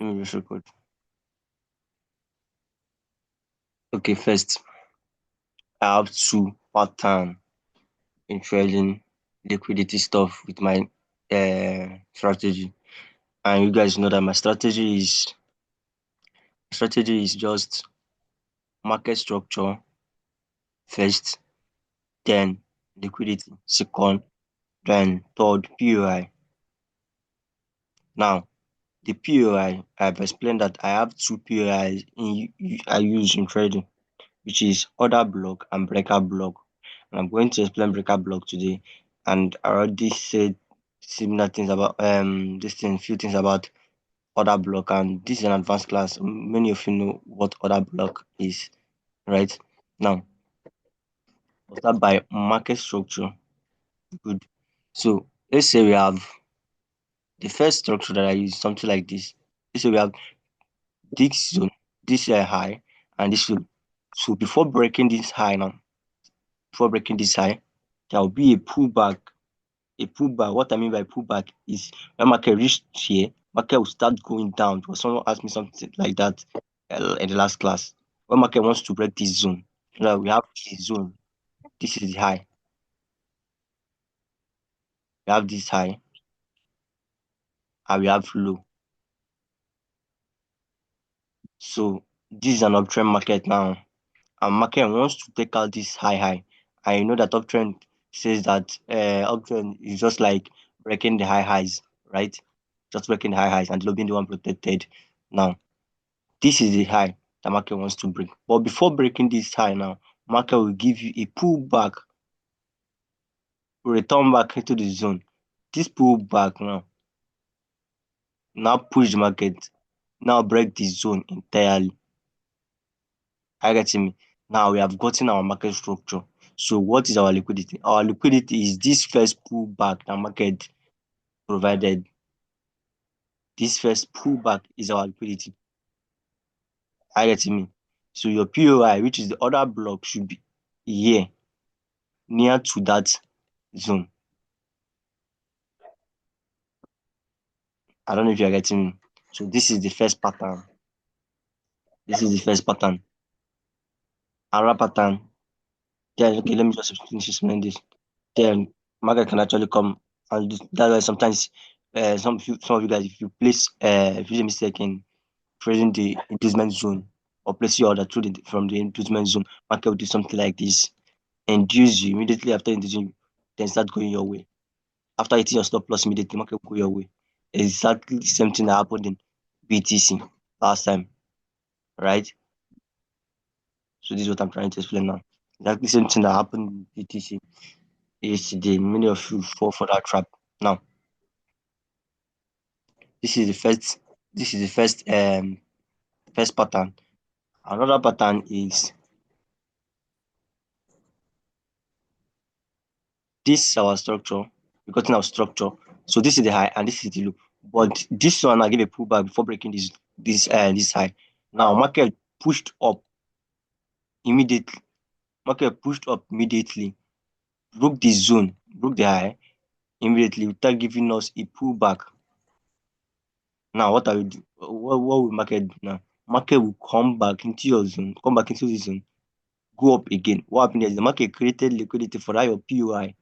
Let me just record. Okay, first, I have two pattern in trading liquidity stuff with my strategy. And you guys know that my strategy is just market structure first, then liquidity second, then third POI. Now, the POI, I've explained that I have two POIs I use in trading, which is order block and breaker block. And I'm going to explain breaker block today. And I already said similar things about few things about order block. And this is an advanced class. Many of you know what order block is, right? Now, we'll start by market structure. Good. So let's say we have the first structure that I use, something like this. Let's say we have this zone, this high, and this zone. So before breaking this high, there will be a pullback. A pullback. What I mean by pullback is when market reached here, market will start going down. Because someone asked me something like that in the last class. When market wants to break this zone, now we have this zone. This is the high. We have this high, and we have low. So this is an uptrend market now, and market wants to take out this high. I know that uptrend says that uptrend is just like breaking the high highs, right? Just breaking the high highs and low being the one protected. Now, this is the high the market wants to break. But before breaking this high now, market will give you a pullback, return back into the zone. This pullback now push the market, now break the zone entirely. Are you getting me? Now we have gotten our market structure. So what is our liquidity? Our liquidity is this first pullback the market provided. This first pullback is our liquidity. Are you getting me? So your POI, which is the other block, should be here, near to that zone. I don't know if you're getting me. So this is the first pattern. This is the first pattern. Another pattern. Then okay, let me just finish explaining this. Then market can actually come and that's why sometimes some of you guys, if you place if you do a mistake in trading the inducement zone or place your order through from the inducement zone, market will do something like this. Induce you immediately after inducing you, then start going your way. After hitting your stop loss immediately, market will go your way. Exactly the same thing that happened in BTC last time, right? So this is what I'm trying to explain now. Exactly the same thing that happened in BTC yesterday. Many of you fall for that trap. Now, this is the first. This is the first pattern. Another pattern is this is our structure. We got in our structure. So this is the high and this is the low. But this one I give a pullback before breaking this high. Now market pushed up immediately. Market pushed up immediately, broke the zone, broke the high immediately without giving us a pullback. Now what are we do? What will market do now? Market will come back into your zone, come back into the zone, go up again. What happened is the market created liquidity for that your POI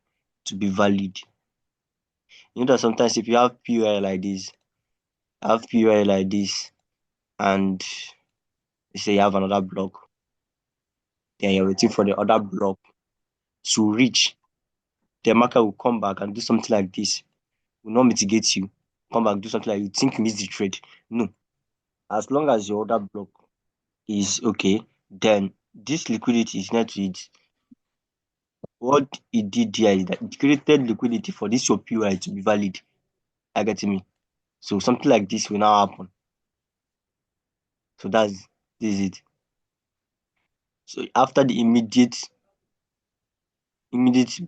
to be valid. You know that sometimes if you have POI like this, and you say you have another block, then you're waiting for the other block to reach, the market will come back and do something like this. Will not mitigate you. Come back, do something like you think you missed the trade. No. As long as your other block is okay, then this liquidity is not to it. What it did there is that it created liquidity for this your POI to be valid. Are you getting me? So something like this will now happen. So this is it. So after the immediate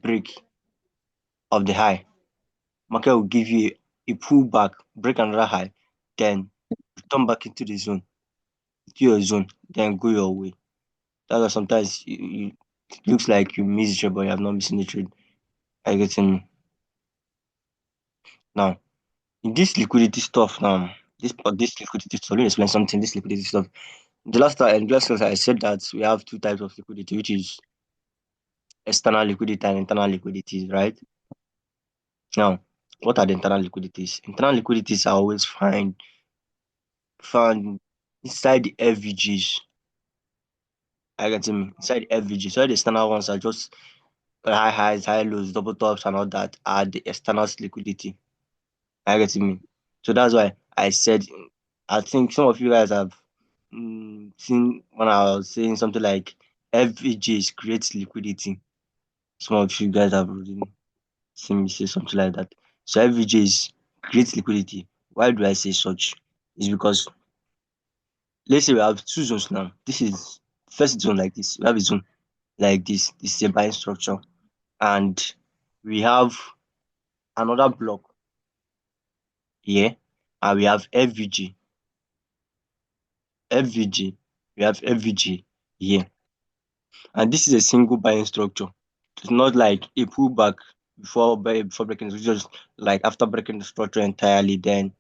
break of the high, market will give you a pullback, break another high, then return back into the zone, to your zone, then go your way. That's why sometimes it looks like you miss the trade, but you have not missed the trade. Are you getting me? Now, in this liquidity stuff now, this liquidity stuff. Let me explain something. This liquidity stuff. The last class I said that we have two types of liquidity, which is external liquidity and internal liquidities, right? Now, what are the internal liquidities? Internal liquidities are always found inside the FVGs. I get me inside the FVG. So the external ones are just high highs, high lows, double tops, and all that are the external liquidity. I get me. So that's why I said I think some of you guys have seen when I was saying something like FVGs create liquidity. Some of you guys have already seen me say something like that. So FVGs create liquidity. Why do I say such? It's because let's say we have two zones now. This is first zone like this. We have a zone like this. This is a buying structure. And we have another block here. And we have FVG. FVG. We have FVG here. And this is a single buying structure. It's not like a pullback before breaking the structure, just like after breaking the structure entirely, then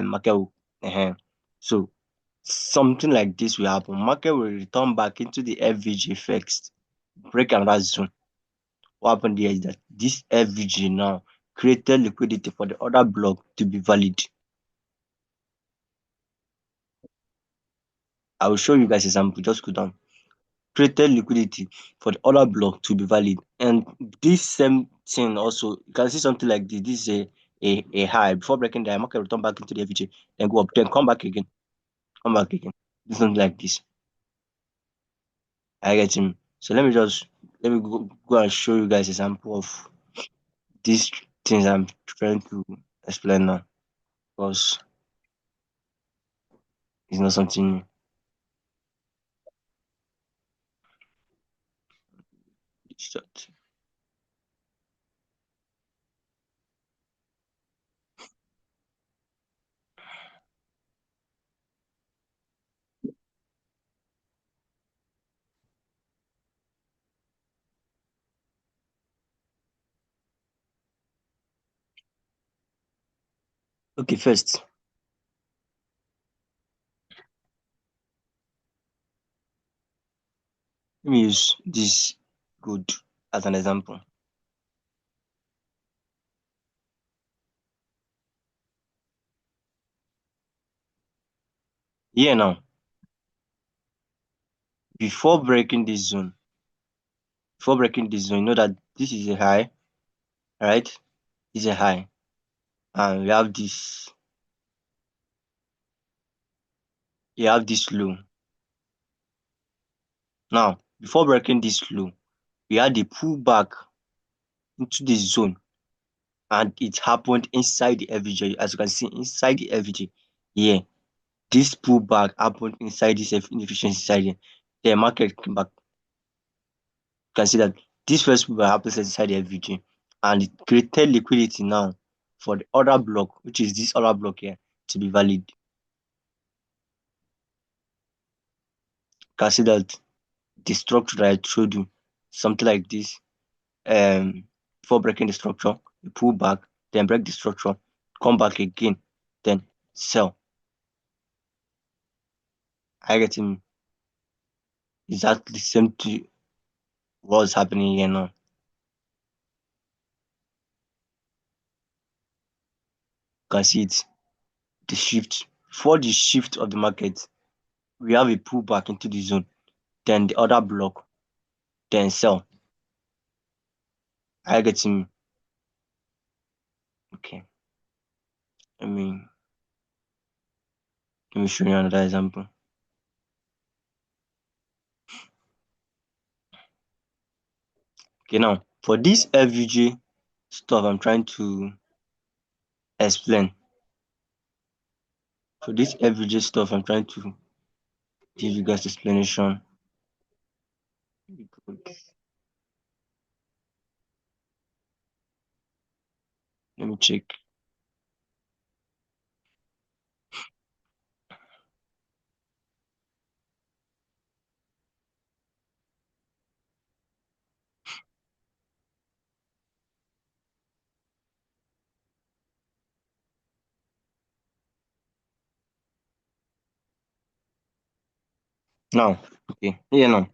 market will, so something like this will happen. Market will return back into the FVG first, break another zone. What happened here is that this FVG now created liquidity for the other block to be valid. I will show you guys example. Just go down. Created liquidity for the other block to be valid. And this same thing also, you can see something like this. This is a high. Before breaking the market return back into the FVG, then go up, then come back again. Come back again. Do something like this. I get him. So let me go and show you guys example of these things I'm trying to explain now. Because it's not something new. It's just- Okay, first, let me use this good as an example. Here now, before breaking this zone, you know that this is a high, right? This is a high. And we have this, you have this low. Now, before breaking this low, we had a pullback into this zone and it happened inside the FVG. As you can see, inside the FVG. Yeah, this pullback happened inside this inefficiency side here. The market came back. You can see that this first pullback happens inside the FVG and it created liquidity now for the other block, which is this other block here, to be valid. You can see that the structure that I showed you, something like this, before breaking the structure, you pull back, then break the structure, come back again, then sell. I get him exactly the same to what's happening here now. You can see it, the shift. Before the shift of the market, we have a pullback into the zone, then the other block, then sell. I get him. Okay. Let me let me show you another example. Okay, now for this FUG stuff I'm trying to explain. For this FUG stuff I'm trying to give you guys explanation. Let me check. Now, okay, here now.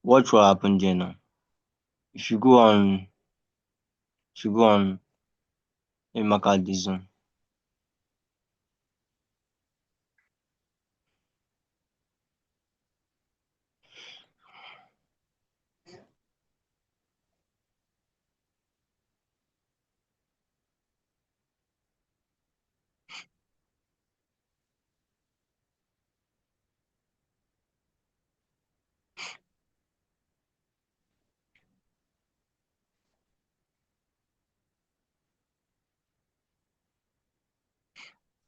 What will happen there now? If you go on, if you go on a market this zone,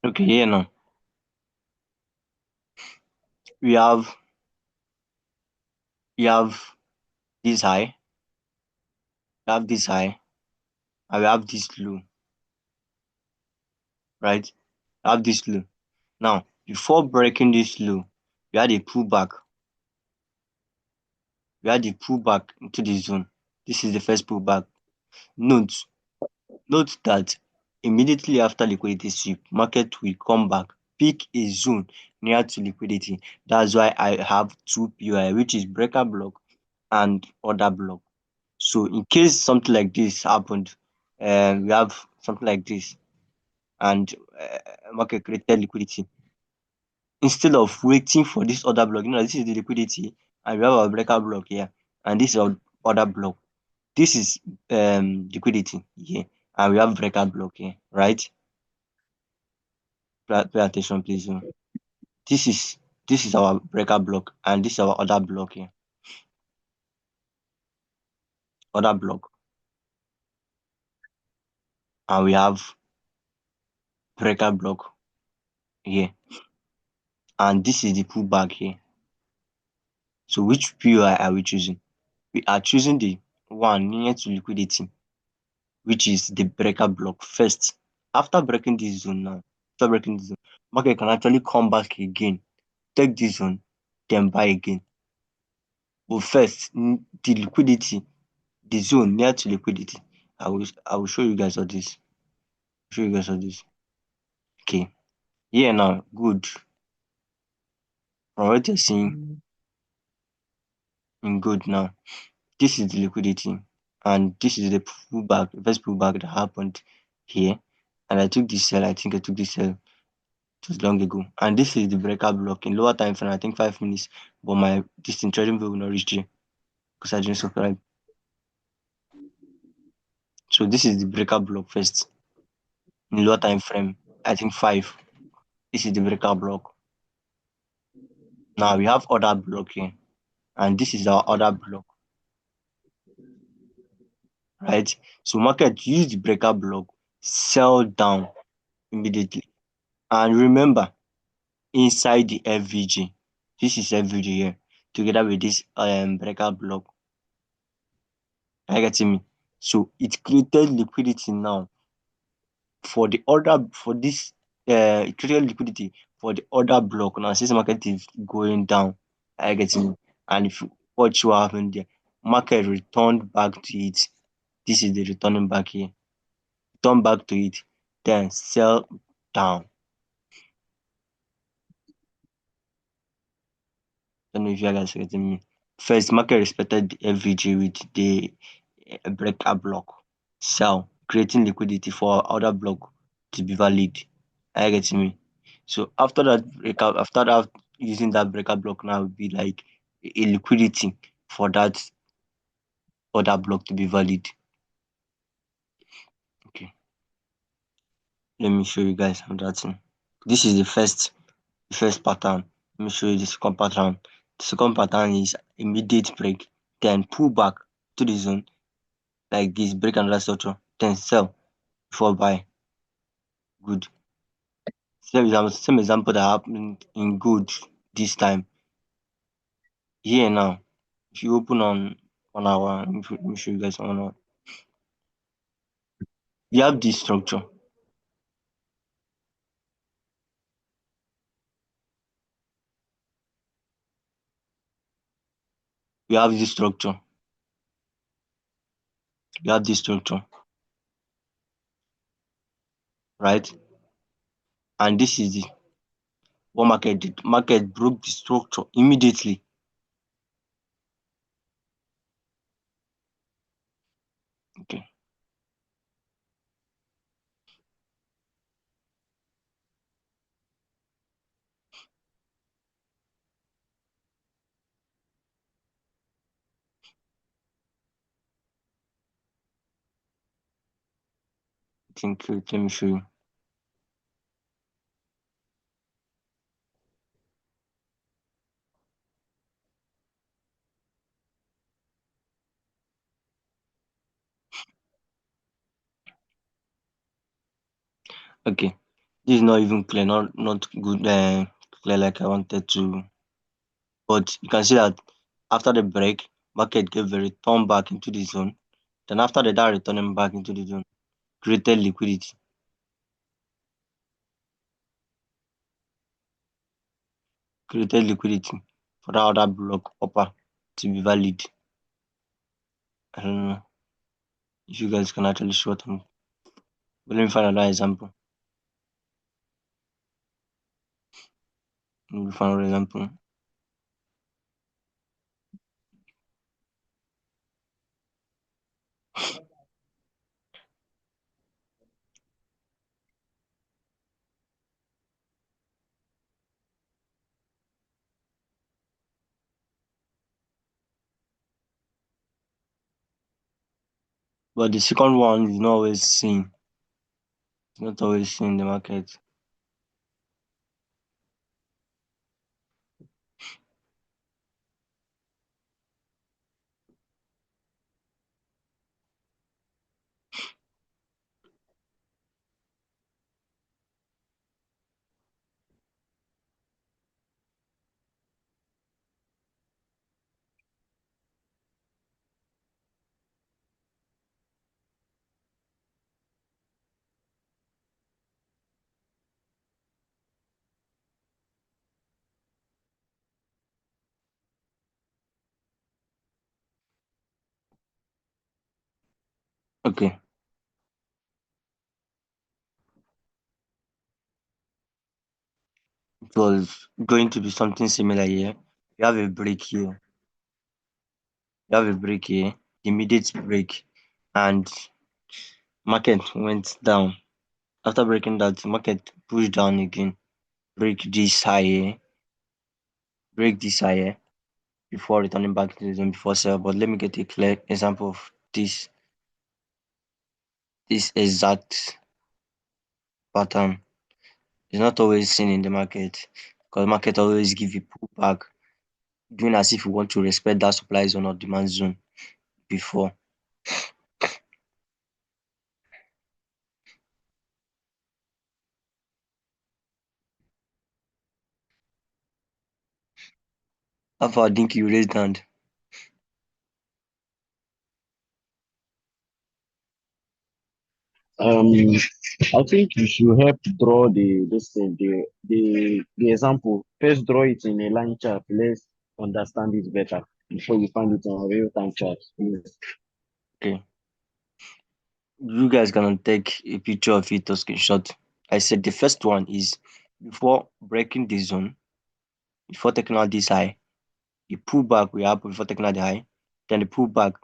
okay, here now. We have we have this high, we have this high, and we have this low, right? We have this low. Now, before breaking this low, we had a pullback. We had a pullback into the zone. This is the first pullback. Note, note that immediately after liquidity sweep, market will come back, pick a zone near to liquidity. That's why I have two POI, which is breaker block and order block. So in case something like this happened, we have something like this, and market created liquidity. Instead of waiting for this other block, this is the liquidity, and we have our breaker block here, and this is our other block. This is liquidity here, and we have breaker block here, right? Pay attention, please. This is this is our breaker block, and this is our other block here, other block, and we have breaker block here, and this is the pullback here. So which POI are we choosing? We are choosing the one near to liquidity, which is the breaker block first. After breaking this zone now, after breaking this zone, market can actually come back again, take this zone, then buy again. But first, the liquidity, the zone near to liquidity. I will show you guys all this. Show you guys all this. Okay. Here now, good. From what you're seeing in good now, this is the liquidity, and this is the pullback, the first pullback that happened here. And I took this sell. I think I took this sell just long ago. And this is the breaker block in lower time frame, I think 5 minutes. But my this trading view will not reach here because I didn't subscribe. So this is the breaker block first in lower time frame. I think 5. This is the breaker block. Now we have other block here, and this is our other block, right? So market use the breaker block, sell down immediately. And remember, inside the FVG, this is FVG here, together with this breaker block. Are you getting me? So it created liquidity now for the order for this it created liquidity for the order block now since market is going down. Are you getting me? And if you watch what happened there, market returned back to it. This is the returning back here. Return back to it, then sell down. Don't know if you guys are getting me. First, market respected the FVG with the breaker block. Sell, creating liquidity for other block to be valid. Are you getting me? So after that breakout, after that using that breaker block now will be like a liquidity for that other block to be valid. Okay, let me show you guys another thing. This is the first pattern. Let me show you the second pattern. The second pattern is immediate break, then pull back to the zone like this, break another structure, then sell before buy. Good. Same example that happened in good this time. Here now, if you open on our, let me show you guys on our, we have this structure. We have this structure. We have this structure, right? And this is the What market did? Market broke the structure immediately. Okay, I think let me show you. Okay, this is not even clear, not good, clear like I wanted to. But you can see that after the break, market gave a return back into the zone. Then after that returning back into the zone, created liquidity. Created liquidity for that other block upper to be valid. I don't know if you guys can actually show them. But let me find another example. Let me find another example. But the second one is not always seen. It's not always seen in the market. Okay. It was going to be something similar here. You have a break here. You have a break here. Immediate break. And market went down. After breaking that, market pushed down again. Break this higher. Break this higher before returning back to the zone before sell. But let me get a clear example of this exact pattern. It's not always seen in the market because market always give you pullback, doing as if you want to respect that supply zone or demand zone before. After I think you raised hand. Um, I think you should help draw this thing, the example. First, draw it in a line chart. Let's understand it better before you find it on a real time chart. Please. Okay. You guys can take a picture of it or screenshot. I said the first one is before breaking the zone, before taking out this high, the pullback will happen before taking out the high. Then the pullback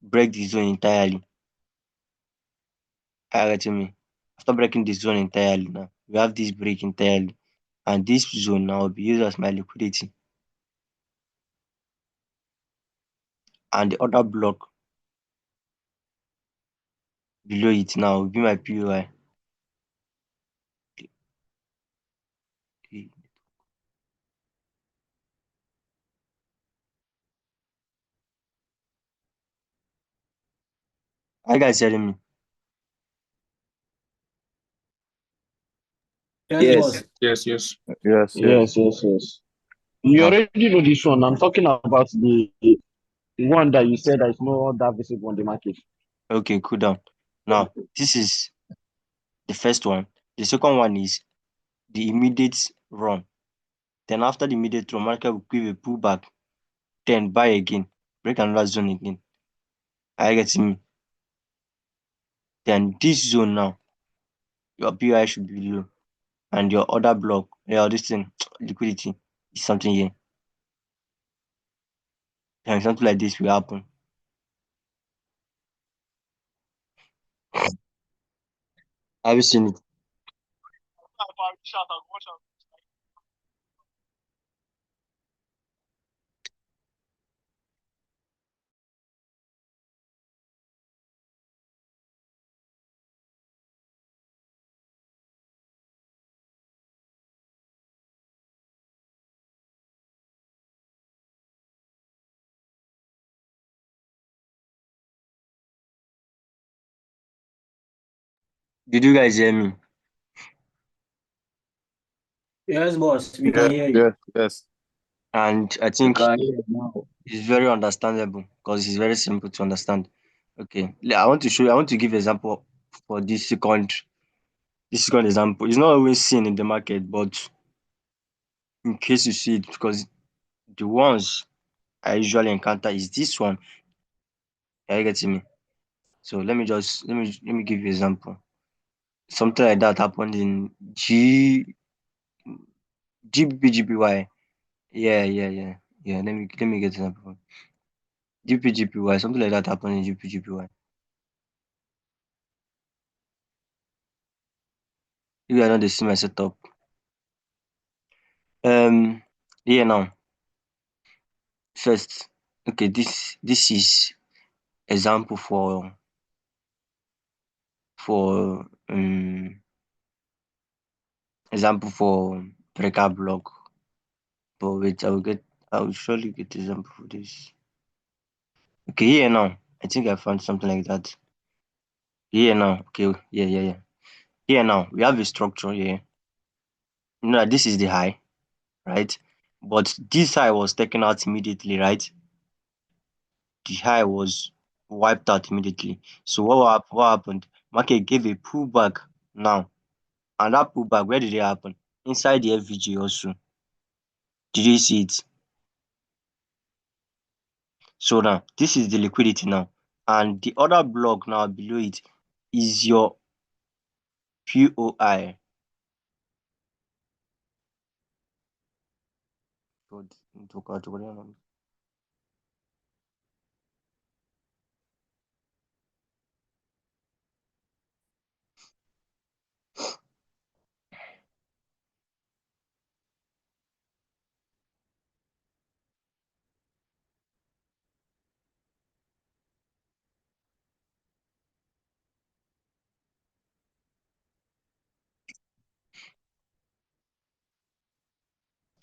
break the zone entirely. Are you getting me? After breaking the zone entirely now, we have this break entirely. And this zone now will be used as my liquidity. And the other block below it now will be my POI. Are you guys hearing me? Yes, Yes. boss. Yes, yes. Yes, yes. Yes, yes, yes. You Now, already know this one. I'm talking about the one that you said that is not that visible on the market. okay, cool down. Now, this is the first one. The second one is the immediate run. Then after the immediate run, market will give a pullback, then buy again, break another zone again. Are you getting me? Then this zone now, your POI should be low, and your other block Yeah, this thing, liquidity is something here. And something like this will happen. Have you seen it? Did you guys hear me? Yes, boss, we can Yeah, hear you. yeah, yes. And I We think can hear you now. it's very understandable because it's very simple to understand. Okay, I want to show you. I want to give example for this second example. It's not always seen in the market, but in case you see it, because the ones I usually encounter is this one. Are you getting me? So let me give you example. Something like that happened in GBPGPY. Yeah. Let me get example. GPGPY. Something like that happened in GPGPY. You are not the see my setup. Yeah now. First, okay, this is example for example for breaker block. But wait, I will surely get example for this. Okay, here now. I think I found something like that. Here now. Okay, yeah. Here now, we have a structure here. You know that this is the high, right? But this high was taken out immediately, right? The high was wiped out immediately. So what happened? Market gave a pullback now. And that pullback, where did it happen? Inside the FVG also. Did you see it? So now, this is the liquidity now. And the other block now below it is your POI. God,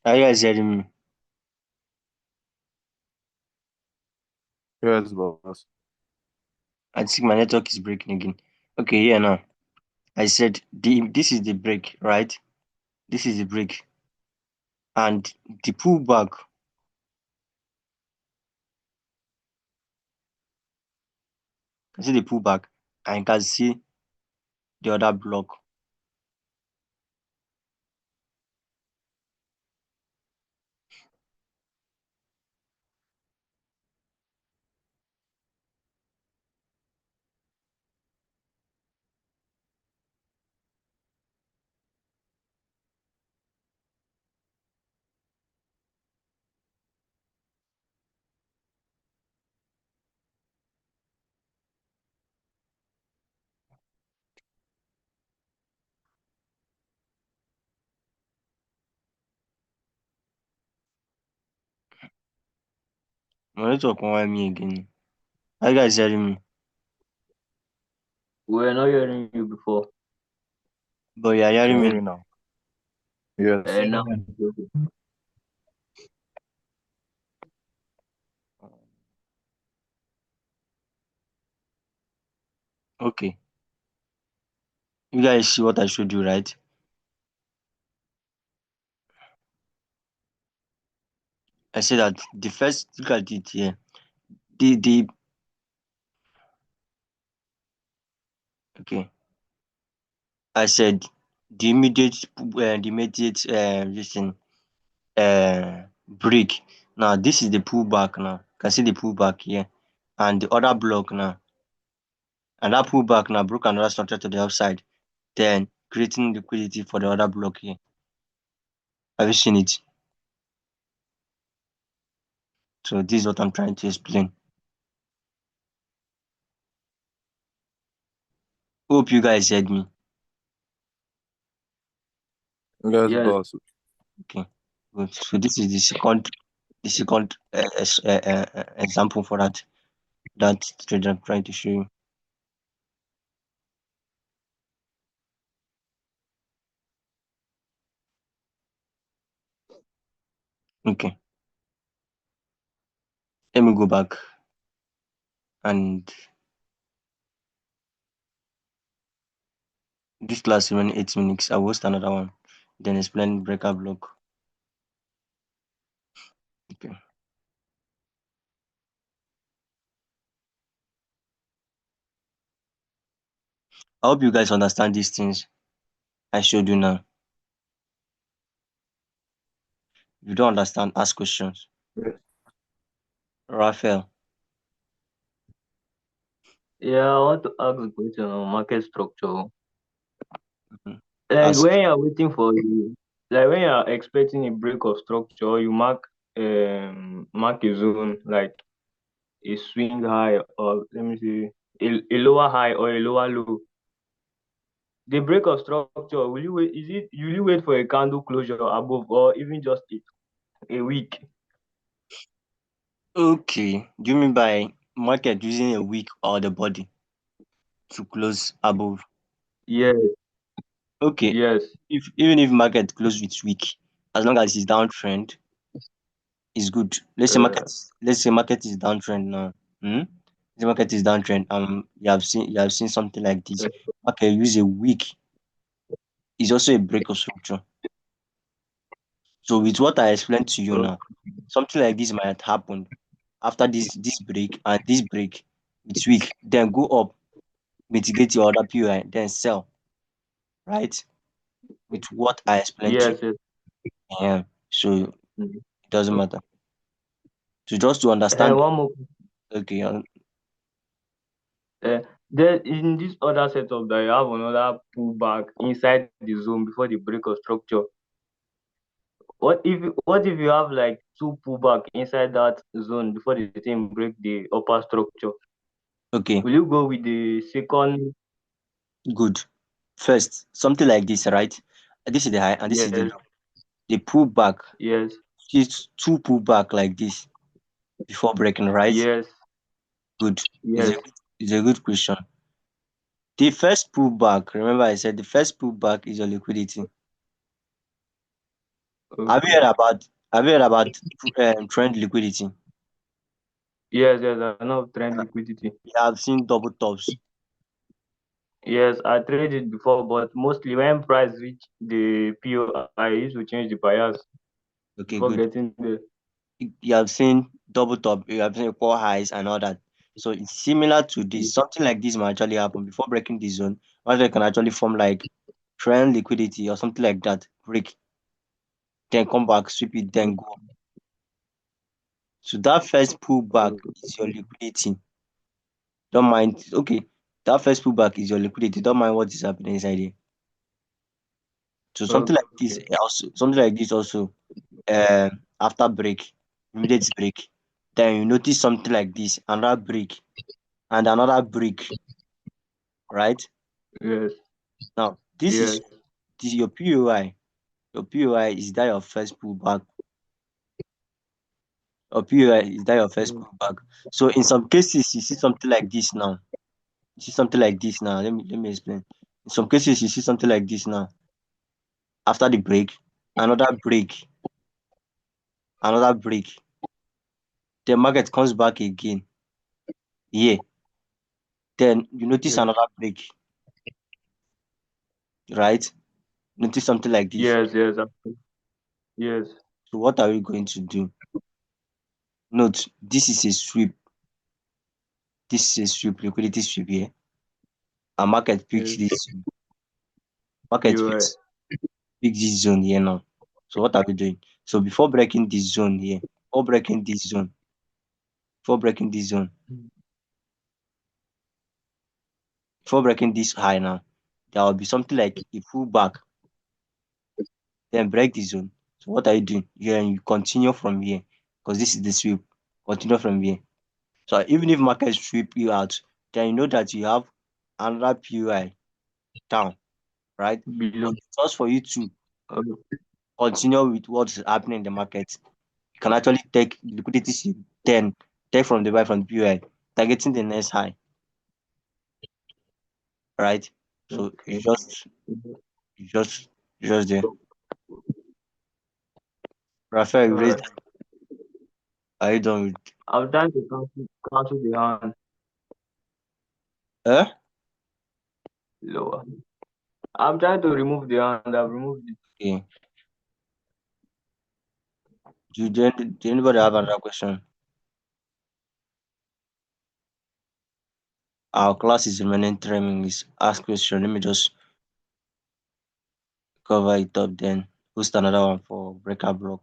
are you guys hearing me? Yes, boss. I think my network is breaking again. Okay, here now. I said this is the break, right? This is the break. And the pullback, you can see the pullback, and you can see the other block. My network won't want me again. Are you guys hearing me? We were not hearing you before. But you are hearing Can me hear now. you now. Yes. Now, Okay. You guys see what I showed you, right? I said that the first look at it here. The okay. I said the immediate listen break. Now this is the pullback now. You can see the pullback here. And the other block now. And that pullback now broke another structure to the upside. Then creating liquidity for the other block here. Have you seen it? So this is what I'm trying to explain. Hope you guys heard me. Yes, Yes. boss. Okay. Good. So this is the second example for that trade I'm trying to show you. Okay. Let me go back and this last 8 minutes. I will host another one. Then explain breaker block. Okay. I hope you guys understand these things I showed you now. If you don't understand, ask questions. Raphael. Yeah, I want to ask a question on market structure. Mhm. Like Ask. when you're waiting for you, like when you're expecting a break of structure, you mark a zone like a swing high, or let me see, a lower high or a lower low. The break of structure, will you wait? Will you wait for a candle closure above, or even just a week? Okay. Do you mean by market using a wick or the body to close above? Yes, Okay. yes, If even if market close with wick, as long as it's downtrend, it's good. uh, Let's say market is downtrend now. Hmm? The market is downtrend. You have seen something like this. uh, Okay, use a wick is also a break of structure. So with what I explained to you uh, now, something like this might happen after this break and this break it's weak, then go up, mitigate your other POI, then sell, right? With what I explained to you. yes, yes. Yeah. So it Mm. doesn't matter. So just to And understand, one more. okay, Uh, there in this other setup that you have another pullback inside the zone before the break of structure. What if you have like two pullback inside that zone before the thing break the upper structure? okay, Will you go with the second? good. First, something like this, right? This is the high and this is the Yes, low. They pull back, yes, it's two pull back like this before breaking, right? yes, Good. It's a yes. it's a good question. The first pullback, remember I said the first pullback is your liquidity. Have you Okay. heard about trend liquidity? Yes, yes. I know trend liquidity. You have seen double tops. Yes, I traded before, but mostly when price reach the PO, I used to change the bias Okay, before good. getting there. You have seen double top, you have seen core highs and all that. So it's similar to this. Something like this might actually happen before breaking the zone. Market can actually form like trend liquidity or something like that. Break, then come back, sweep it, then go. So that first pullback is your liquidity. Don't mind. Okay, that first pullback is your liquidity. Don't mind what is happening inside here. So Okay. something like this also. After break, immediate break, then you notice something like this, another break and another break, right? Yes, Now yes, this is your POI. Your POI is that your first pullback. Your POI is that your first pullback. So in some cases you see something like this now. You see something like this now. Let me explain. In some cases you see something like this now. After the break, another break. The market comes back again. Here. Then you notice yes, another break, right? Notice something like this. yes, yes, yes, So what are we going to do? Note, this is a sweep. This is a sweep, liquidity sweep here. And yes. market POI. picks this zone here now. So what are we doing? So before breaking this zone, before breaking this zone, before breaking this high now, there will be something like a pullback, then break the zone. So what are you doing? You continue from here because this is the sweep. Continue from here. So even if market sweep you out, then you know that you have another PUI down, right? Below. But just for you to Okay. continue with what's happening in the market, you can actually take liquidity sweep, then take from the buy from the PUI, targeting the next high, right? So Okay. you just, you just there. Raphael, you All raised. right. Are you done with? I'm trying to cancel the hand Eh? lower. I'm trying to remove the hand. I've removed it. Okay. Do anybody have another question? Our class is remaining 3 minutes. Ask question. Let me just cover it up then. Post another one for breakout block.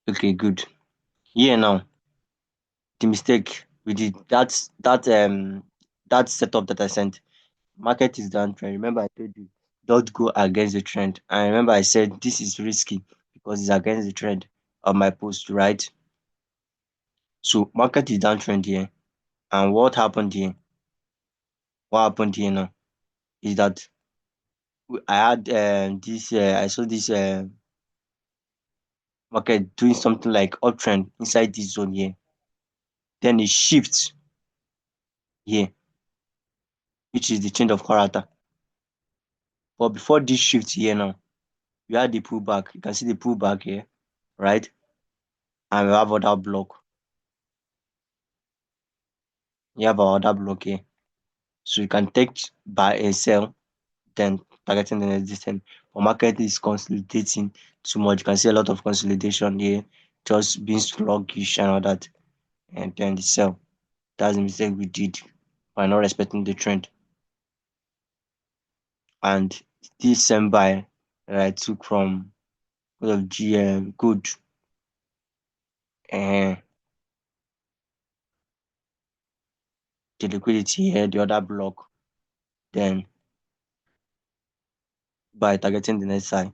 Okay, good. Yeah, now the mistake we did that setup that I sent. Market is downtrend. Remember I told you don't go against the trend. And remember I said this is risky because it's against the trend of my post, right? So market is downtrend here. And what happened here? What happened here now is that I had this I saw this market doing something like uptrend inside this zone here. Then it shifts here, which is the change of character. But before this shift here now, you had the pullback. You can see the pullback here, right? And we have other block. You have our other block here. So you can take buy and sell, then targeting the next distance. But market is consolidating too much. You can see a lot of consolidation here, just being sluggish and all that. And then the sell. That's the mistake we did by not respecting the trend. And this same buy that I took from of GM good. And the liquidity here, the other block, then by targeting the next side.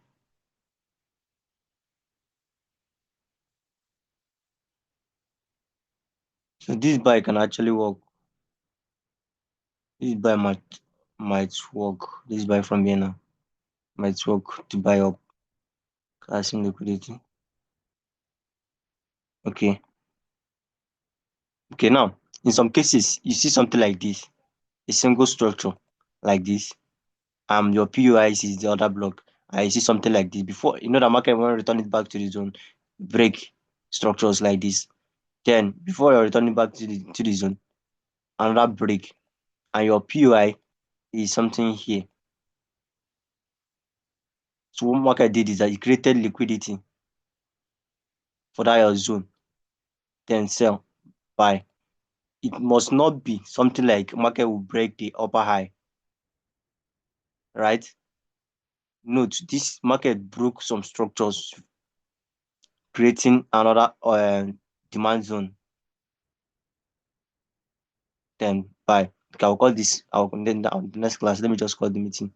So this buy can actually work. This buy might work. This buy from here now might work to buy up classing liquidity. Okay. Okay, now in some cases you see something like this, a single structure like this. Your PUIC is the other block. I see something like this before. You know the market when return it back to the zone, break structures like this. Then before you're returning back to the zone, another break, and your PUI is something here. So what market did is that it created liquidity for that your zone, then sell, buy. It must not be something like market will break the upper high, right? Note this market broke some structures, creating another demand zone, then buy. Okay, I'll call this. I'll then on the next class. Let me just call the meeting.